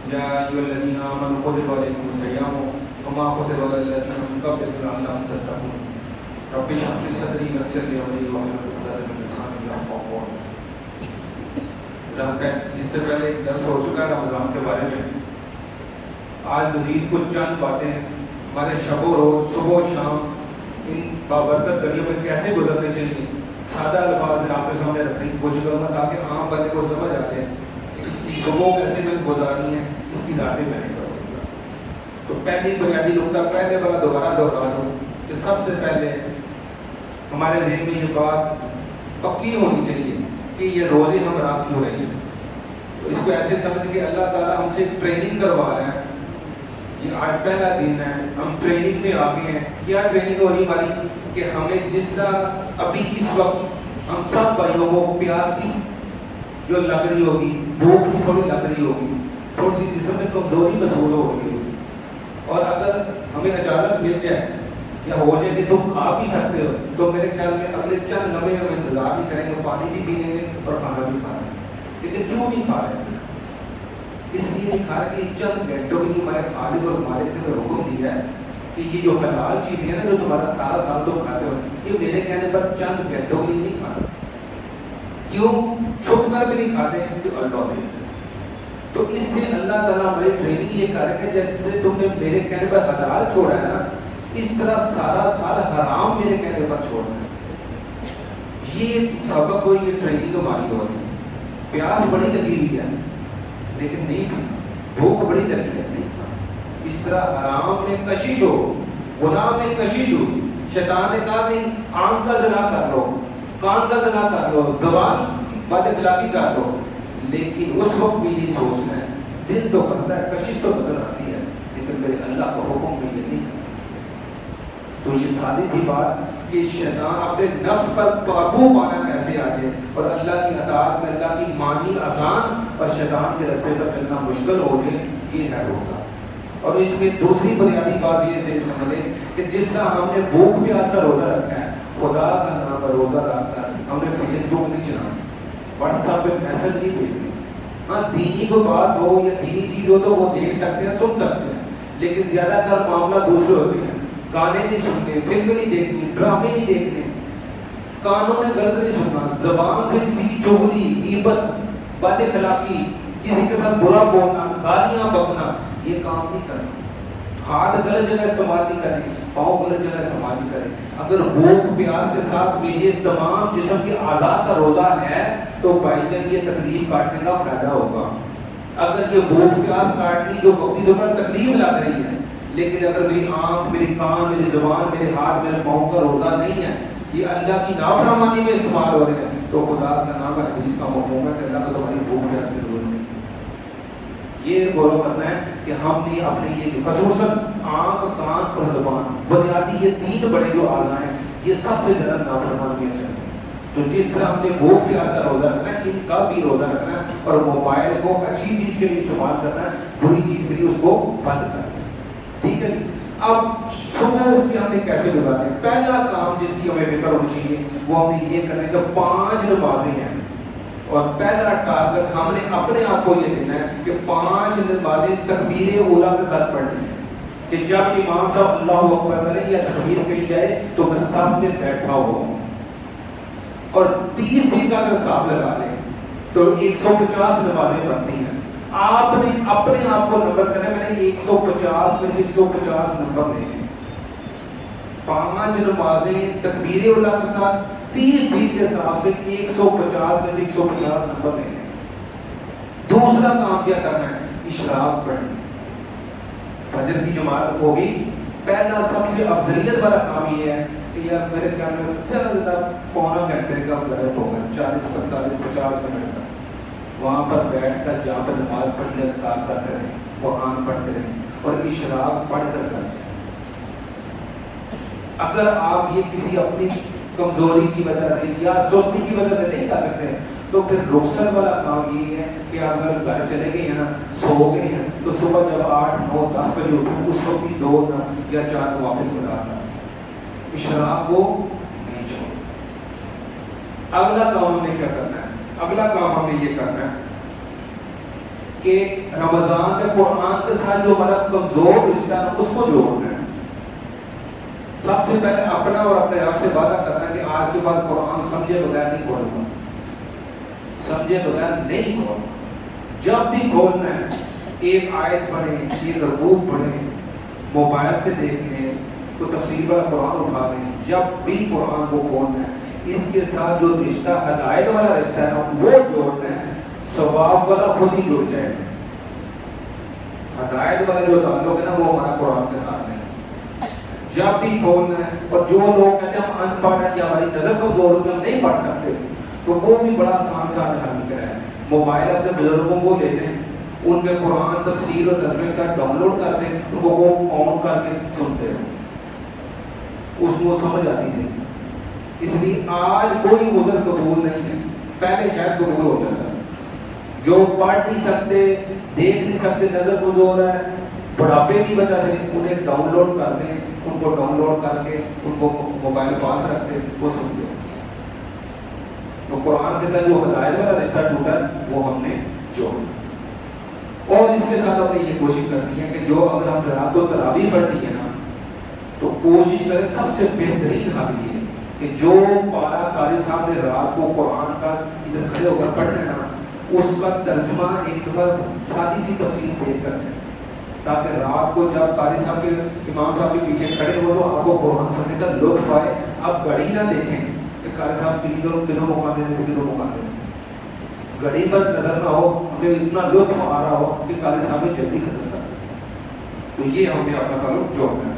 یا ایھا الذین آمنوا کتب علیکم الصیام کما کتب علی الذین من قبلکم لعلکم تتقون رب اشرح لی صدری ویسر لی امری واحلل عقدۃ من لسانی یفقهوا قولی۔ اس سے پہلے ایک درس ہو چکا ہے رمضان کے بارے میں۔ آج مزید کچھ چند باتیں ہمارے شب و روز صبح و شام ان بابرکت گھڑیوں میں کیسے گزرنے چاہیے، سادہ الفاظ میں آپ کے سامنے رکھنے کی کوشش کروں گا تاکہ عام بندے کو سمجھ آ جائے کہ اس کی صبح کیسے میں گزارنی ہے، اس کی راتیں میں نہیں کر سکتا۔ تو پہلی بنیادی نقطہ پہلے والا دوبارہ دوہرا دوں کہ سب سے پہلے ہمارے ذہن میں یہ بات پکی ہونی چاہیے کہ یہ روزے ہم رات کیوں رہے ہیں۔ تو اس کو ایسے سمجھ کہ اللہ تعالیٰ ہم سے ٹریننگ کروا رہا ہے، یہ آج پہلا دن ہے، ہم ٹریننگ میں آ گئے ہیں۔ کیا ٹریننگ ہو رہی ہماری کہ ہمیں جس طرح ابھی اس وقت ہم سب بھائیوں کو پیاس کی جو لگ رہی ہوگی، بھوک بھی تھوڑی لگ رہی ہوگی، تھوڑی سی جسم میں کمزوری محسوس ہو رہی ہوگی، اور اگر ہمیں اجازت مل جائے یا ہو جائے کہ تم کھا بھی سکتے ہو تو میرے خیال میں اگلے چند لمحے ہم انتظار نہیں کریں گے، پانی بھی پی لیں گے اور کھانا بھی کھا لیں گے۔ لیکن کیوں نہیں کھا رہے؟ اس لیے نہیں کھا رہے کہ چند گھنٹوں کے لیے ہمارے خالق اور مالک نے حکم دیا ہے کہ یہ جو حلال چیزیں ہیں نا جو تمہارا سارا سال تم کھاتے ہو، یہ میرے کہنے پر چند گھنٹوں کے لیے نہیں کھانا۔ کیوں چھپ کر بھی نہیں کھاتے ہیں؟ کہ اللہ نے۔ تو اس سے اللہ تعالیٰ ہماری ٹریننگ یہ کر رہے کہ جیسے تم نے میرے کہنے پر حلال چھوڑا ہے نا، اس طرح سارا سال حرام میرے کہنے پر چھوڑنا ہے۔ یہ سبق کو، یہ ٹریننگ ہماری ہو رہی ہے۔ پیاس بڑی لگی ہوئی ہے لیکن نہیں پینا، بھوک بڑی لگی ہے نہیں کھانا۔ اس طرح حرام میں کشش ہو، گناہ میں کشش ہو، شیطان نے کہا کہ آنکھ کا زنا کر لو، کان کا زنا کر لو، زبان بد اخلاقی کر لو، لیکن اس وقت بھی یہ سوچنا ہے، دل تو کرتا ہے، کشش تو نظر آتی ہے، لیکن میرے اللہ کو حکم میں یہ نہیں کرتا۔ تو یہ سادی سی بات کہ شیطان اپنے نفس پر قابو پانا کیسے آ جائے اور اللہ کی اطاعت میں اللہ کی مانی آسان اور شیطان کے راستے پر چلنا مشکل ہو جائے، یہ ہے روزہ۔ اور اس میں دوسری بنیادی بات یہ سے سمجھیں کہ جس طرح ہم نے بھوک پیاس کا روزہ رکھا ہے، خدا کا نام پر روزہ رکھ کر ہم نے فیس بک نہیں چلانا، واٹس ایپ پہ میسج نہیں بھیجنے۔ ہاں دینی کوئی بات ہو یا دینی چیز ہو تو وہ دیکھ سکتے ہیں، سن سکتے ہیں، لیکن زیادہ تر معاملہ دوسرے ہوتے ہیں۔ گانے نہیں سننے، فلمیں نہیں دیکھنی، ڈرامے نہیں دیکھنے، کانوں نے غلط نہیں سننا، زبان سے کسی کی چغلی، غیبت، بد اخلاقی، کسی کے ساتھ برا بولنا، گالیاں بکنا، یہ کام نہیں کرنا۔ ہاتھ غلط جگہ استعمال نہیں کریں، پاؤں غلط جگہ استعمال نہیں کریں۔ اگر بھوک پیاس کے ساتھ ملیے تمام جسم کے اعضاء کا روزہ ہے تو بھائی جان یہ تکلیف کاٹنے کا فائدہ ہوگا۔ اگر یہ بھوک پیاس کاٹنی جو وقتی طور پر تکلیف لگ رہی ہے، لیکن اگر میری آنکھ، میری کان، میری زبان، میرے ہاتھ، میرے پاؤں کا روزہ نہیں ہے، یہ اللہ کی نافرمانی میں استعمال ہو رہے ہیں، تو خدا کا نام ہے، حدیث کا مفہوم ہے کہ اللہ کو تمہاری بھوک پیاس کی ضرورت نہیں۔ یہ غور کرنا ہے کہ ہم نے اپنے یہ خصوصاً آنکھ، کان اور زبان، بنیادی یہ تین بڑے جو اعضاء ہیں، یہ سب سے زیادہ نافرمانیاں چل رہی ہیں۔ تو جس طرح ہم نے بھوک پیاس کا روزہ رکھنا ہے، ان کا بھی روزہ رکھنا ہے، اور موبائل کو اچھی چیز کے لیے استعمال کرنا ہے، بری چیز کے لیے اس کو بند کرنا ہے۔ ٹھیک ہے؟ اب صبح اس کی ہم نے کیسے گزارے؟ پہلا کام جس کی ہمیں فکر ہونی چاہیے وہ ہمیں یہ کرنے کہ 5 نمازیں ہیں، اور پہلا ٹارگٹ ہم نے اپنے آپ کو یہ دینا ہے کہ 5 نمازیں تکبیر اولیٰ کے ساتھ پڑھنی ہے، کہ جب امام صاحب اللہ اکبر کریں یا تکبیر کہی جائے تو میں سامنے بیٹھا ہوں، اور 30 دن کا اگر حساب لگا لیں تو 150 نمازیں بنتی ہیں۔ آپ نے اپنے آپ کو نمبر کرنا ہے، میں نے 150 میں سے 150 نمبر لے ہیں، 5 نمازیں تکبیر اولیٰ کے ساتھ 30 دن کے حساب سے 150 میں سے 150 نمبر لے ہیں۔ دوسرا کام کیا کرنا ہے؟ اشراق پڑھنی، فجر کی جماعت ہوگی۔ پہلا سب سے افضلیت والا کام یہ ہے کہ یار میرے خیال میں زیادہ پونا گھنٹے کا وقت ہوگا، 40 45 50 منٹ کا، وہاں پر بیٹھ کر جہاں پر نماز پڑھی اذکار کرتے رہیں، قرآن پڑھتے رہیں اور اشراق پڑھ کر کرتے ہیں۔ اگر آپ یہ کسی اپنی کمزوری کی وجہ سے یا سستی کی وجہ سے نہیں کر سکتے تو پھر رخصت والا کام یہ ہے کہ آپ اگر گھر چلے گئے ہیں نا، سو گئے ہیں، تو صبح جب 8 9 10 بجے اٹھیں، اس وقت بھی 2 یا 4 نوافل ادا کریں، اشراق کو نہیں چھوڑیں۔ اگلا کام ہم نے کیا کرنا ہے؟ اگلا کام ہمیں یہ کرنا ہے کہ رمضان میں قرآن کے ساتھ جو ہمارا کمزور رشتہ ہے اس کو جوڑنا ہے. سب سے پہلے اپنا اور اپنے رب سے وعدہ کرنا ہے کہ آج کے بعد قرآن سمجھے بغیر نہیں کھولوں گا, سمجھے بغیر نہیں کھولوں. جب بھی کھولنا ہے ایک آیت پڑھیں, ایک رکوع پڑھیں, موبائل سے دیکھیں, تو تفسیر والا قرآن اٹھا لیں. جب بھی قرآن کو کھولنا ہے اس کے ساتھ جو رشتہ ہدایت والا رشتہ ہے وہ جوڑنا ہے, ثواب والا خود ہی جڑ جائے گا. ہدایت والا جو تعلق ہے نا وہ ہمارا قرآن کے ساتھ نہیں. جب بھی کھولنا ہے, اور جو لوگ کہتے ہیں ہم ان پڑھ ہیں یا ہماری نظر کمزور ہوتی ہے ہم نہیں پڑھ سکتے, تو وہ بھی بڑا آسان سا حل کرا ہے. موبائل اپنے بزرگوں کو دے دیں, ان کے قرآن تفسیر اور ترجمے کے ساتھ ڈاؤن لوڈ کر دیں, ان کو وہ آن کر کے سنتے ہیں, اس کو سمجھ آتی ہے. اس لیے آج کوئی عذر قبول نہیں ہے, پہلے شاید قبول ہو جاتا. جو پڑھ نہیں سکتے, دیکھ نہیں سکتے, نظر کمزور ہے, بڑھاپے کی وجہ سے انہیں ڈاؤن لوڈ کر دیں, ان کو ڈاؤن لوڈ کر کے ان کو موبائل پاس رکھتے, وہ سنتے ہیں. تو قرآن کے ساتھ جو ہدایت والا رشتہ ٹوٹا ہے وہ ہم نے جوڑا. اور اس کے ساتھ ہم نے یہ کوشش کرنی ہے کہ جو اگر ہم رات کو تراویح پڑھنی ہے نا, تو کوشش کریں سب سے بہترین حال یہ ہے کہ جو پارا قاری صاحب نے رات کو قرآن کا ادھر کھڑے ہو کر پڑھنا ہے نا, اس کا ترجمہ ایک بار سادی سی تفصیل دیکھ کر دیں, تاکہ رات کو جب قاری صاحب کے امام صاحب کے پیچھے کھڑے ہو تو آپ کو قرآن سننے کا لطف آئے. آپ گھڑی نہ دیکھیں کہ قاری صاحب کدھر موقع دے دیں, کدھر موقع دے دیں, گھڑی پر نظر نہ ہو, ہمیں اتنا لطف آ رہا ہو کہ قاری صاحب نے جلدی ختم کر دیں. تو یہ ہم نے اپنا تعلق جوڑنا ہے.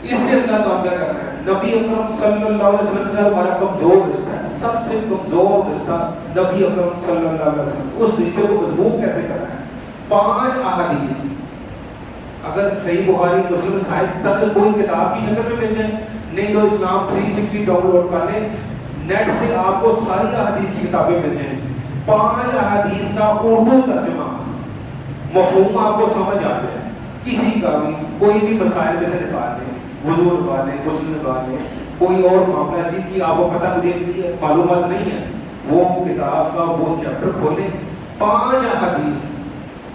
اس سے اللہ کام کیا کرنا ہے, نبی اکرم صلی اللہ علیہ وسلم کے ساتھ ہمارا کمزور رشتہ ہے, سب سے کمزور رشتہ نبی اکرم صلی اللہ علیہ وسلم. اس رشتے کو مضبوط کیسے کرنا ہے؟ 5 احادیث اگر صحیح بخاری مسلم صحیح تک کوئی کتاب کی شکل میں مل جائے, نہیں تو اسلام 360 ڈاؤن لوڈ کر لیں, نیٹ سے آپ کو ساری احادیث کی کتابیں مل جائیں. 5 احادیث کا اردو ترجمہ, مفہوم آپ کو سمجھ آ جائے, کسی کا بھی کوئی بھی مسائل میں سے نکال لیں, وضو نکال لیں, غسل نکال لیں, کوئی اور معاملہ جن کی آپ کو پتہ مجھے معلومات نہیں ہے, وہ کتاب کا وہ چیپٹر کھولیں, 5 احادیث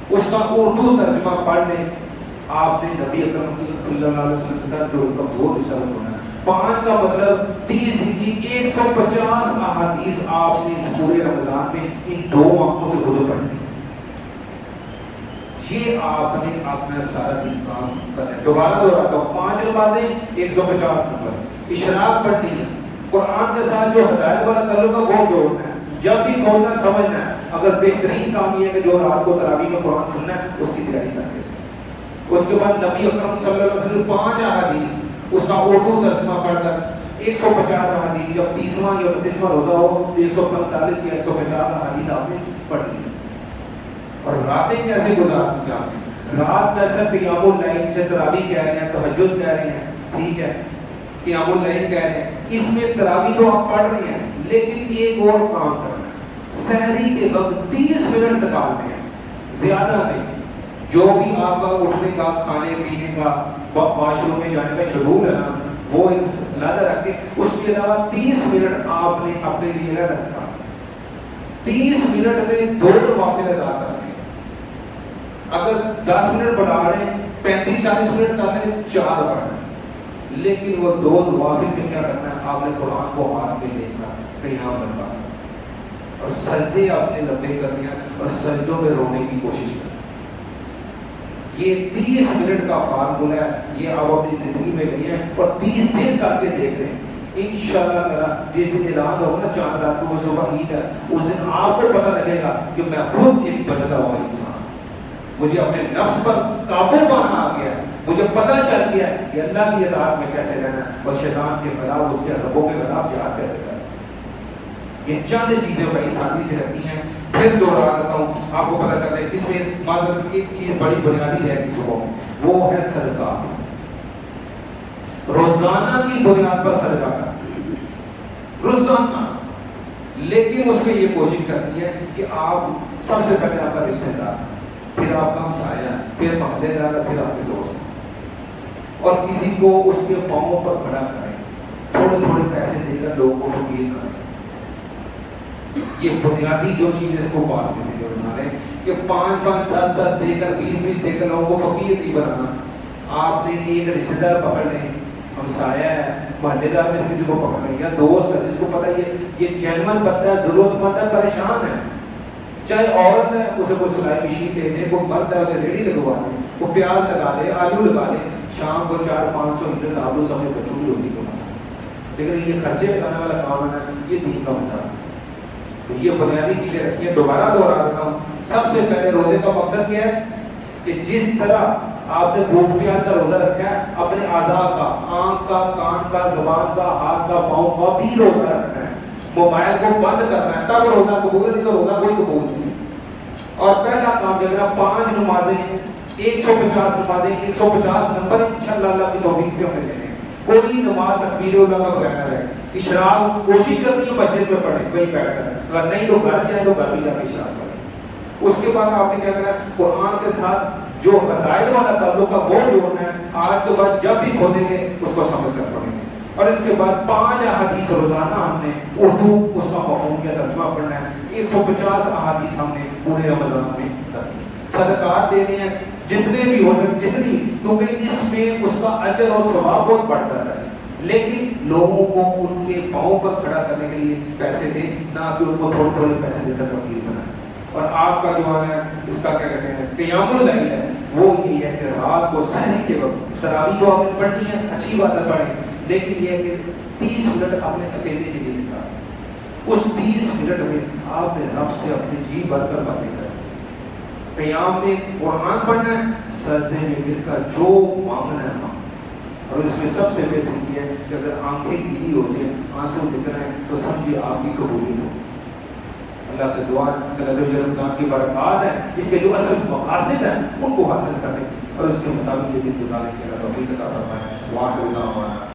اس کا اردو ترجمہ پڑھ لیں. آپ نے نبی اکرم صلی اللہ علیہ وسلم کے ساتھ جو کمزور رشتہ ہونا ہے. 5 کا مطلب 30 دن کی 150 احادیث آپ نے اس پورے رمضان میں ان 2 آنکھوں سے خود پڑھنی. یہ آپ نے اپنا سارا دن کام کرنا ہے. دوبارہ دوہراتا ہوں, 5 نمازیں 150 نمبر, اشراق پڑھنی ہے, قرآن کے ساتھ جو ہدایت والا تعلق ہے وہ جوڑنا ہے. جب بھی کھولنا سمجھنا ہے. اگر بہترین کام یہ ہے کہ جو رات کو تراویح میں قرآن سننا ہے اس کی تیاری کرتے ہیں. اس کے بعد نبی اکرم صلی اللہ علیہ وسلم 5 احادیث اس کا اردو ترجمہ پڑھ کر 150 احادیث, جب 30واں یا 29واں روزہ ہو تو 145 یا 150 احادیث آپ نے پڑھ لی. اور راتیں کیسے گزارتی ہیں آپ نے؟ رات کیسے قیام اللیل سے تراویح کہہ رہے ہیں, تہجد کہہ رہے ہیں, ٹھیک ہے, قیام اللیل کہہ رہے ہیں, اس میں تراویح تو آپ پڑھ رہے ہیں, لیکن ایک اور کام کرنا ہے, سحری کے وقت 30 منٹ نکالنے ہیں, زیادہ نہیں. جو بھی آپ کا اٹھنے کا, کھانے پینے کا, واش روم میں جانے کا شیڈول ہے نا, وہ علیحدہ رکھ کے اس کے علاوہ 30 منٹ آپ نے اپنے لیے رکھا. 30 منٹ میں 2 نوافل ادا کرنے. اگر 10 منٹ بڑھا رہے ہیں, 35-40 منٹ کر لیں, 4 پڑھنا. لیکن وہ 2 نوافل میں کیا کرنا ہے, آپ نے قرآن کو ہاتھ میں دیکھنا, قیام لمبا, اور سجدے اپنے لمبے کرنے ہیں, اور سجدوں میں رونے کی کوشش کرنا. یہ 30 منٹ کا فارمولہ ہے, یہ آپ اپنی زندگی میں لے ہیں اور 30 دن کر کے دیکھ رہے ہیں. انشاءاللہ تعالیٰ جس دن اعلان ہوگا نا چاند رات کو, وہ صبح عید ہے, اس دن آپ کو پتہ لگے گا کہ میں خود ایک بدلا ہوا انسان, مجھے اپنے نفس پر قابو پانا آ گیا, مجھے پتہ چل گیا کہ اللہ کی اطاعت میں کیسے رہنا ہے اور شیطان کے خلاف, اس کے ربوں کے خلاف جہاد کیسے کرنا ہے. یہ چند چیزیں بڑی آسانی سے رکھی ہیں. پھر دوہرا دیتا ہوں, آپ کو پتہ چلتا ہے اس میں معذرت سے ایک چیز بڑی بنیادی رہ گئی صبح میں, وہ ہے صدقات. روزانہ کی بنیاد پر صدقہ کرنا, روزانہ. لیکن اس میں یہ کوشش کرنی ہے کہ آپ سب سے پہلے آپ کا رشتہ دار, پھر آپ کا ہمسایہ, پھر محلے دار, پھر آپ کے دوست, اور کسی کو اس کے پاؤں پر کھڑا کریں, تھوڑے تھوڑے پیسے دے کر لوگوں کو فقیر کریں. یہ بنیادی جو چیز اس کو بات میں سے جو بنا رہے ہیں کہ 5-5 10-10 دے کر 20-20 دے کر لوگوں کو فقیر نہیں بنانا. آپ نے ایک رشتے دار پکڑ لیں, ہمسایہ ہے, محلے دار میں سے کسی کو پکڑ لیں, یا دوست ہے جس کو پتہ یہ جینون بندہ ہے, ضرورت مند ہے, پریشان ہے, چاہے عورت ہے اسے کوئی سلائی مشین دے دے, کوئی مرد ہے اسے ریڑھی لگوا دے, وہ پیاز لگا دے, آلو لگا دے, شام کو 400-500 عزت آلو سامنے بچوں کی روٹی کو. لیکن یہ خرچے لگانے والا کام ہے, یہ دین کا مزاج ہے. تو یہ بنیادی چیزیں رکھی ہیں. دوبارہ دوہرا دیتا ہوں, سب سے پہلے روزے کا مقصد کیا ہے کہ جس طرح آپ نے بھوک پیاس کا روزہ رکھا ہے, اپنے اعضاء کا, آنکھ کا, کان کا, زبان کا, ہاتھ کا, پاؤں کا بھی روزہ رکھنا ہے, موبائل کو بند کرنا ہے, تب روزہ قبول ہے, نہیں تو روزہ کوئی قبول نہیں. اور پہلا کام جو ہے 5 نمازیں, 150 نمازیں, 150 نمبر انشاءاللہ اللہ کی توفیق سے ہمیں دینے. کوئی نماز تکبیر اللہ کا بغیر نہ رہے. اشراق کوشش کرنی ہے مسجد میں پڑھیں, وہیں بیٹھ کر, اگر نہیں تو گھر جائیں تو گھر بھی جا کے اشراق پڑھیں. اس کے بعد آپ نے کیا کرنا ہے, قرآن کے ساتھ جو ہدایت والا تعلق ہے وہ جوڑنا ہے. آج کے بعد جب بھی کھولیں گے اس کو سمجھ کر پڑھیں گے. اور اس کے بعد 5 احادیث روزانہ ہم نے اردو اس کا مفہوم یا ترجمہ پڑھنا ہے. 150 احادیث ہم نے پورے رمضان میں کرنی ہے. صدقات دینے ہیں جتنے بھی ہو سکے, جتنی, کیونکہ اس میں اس کا اجر اور ثواب بہت بڑھ جاتا ہے. لیکن لوگوں کو ان کے پاؤں پر کھڑا کرنے کے لیے پیسے دیں, نہ کہ ان کو تھوڑے تھوڑے پیسے دے کر فقیر بنائیں. اور آپ کا جو ہے اس کا کیا کہتے ہیں قیام اللیل ہے, وہ یہ ہے کہ رات کو سحری کے وقت تراویح تو آپ نے پڑھنی ہے, اچھی بات ہے پڑھیں, لیکن یہ ہے کہ 30 منٹ اپنے اکیلے کے لیے نکالیں. اس 30 منٹ میں آپ نے رب سے اپنی جی بھر کر باتیں کریں. قیام میں قرآن پڑھنا ہے, سجدے میں گر کر جو مانگنا ہے مانگنا. اور اس میں سب سے بہتر یہ ہے کہ اگر آنکھیں گیلی ہو جائیں, آنسو دکھ رہے ہیں, تو سمجھے آپ کی قبولیت ہو. اللہ سے دعا ہے کہ اللہ جو رمضان کی برکات ہیں, اس کے جو اصل مقاصد ہیں ان کو حاصل کریں, اور اس کے مطابق یہ دن گزارنے کی اللہ توفیق عطا فرمائے. وآخر دعوانا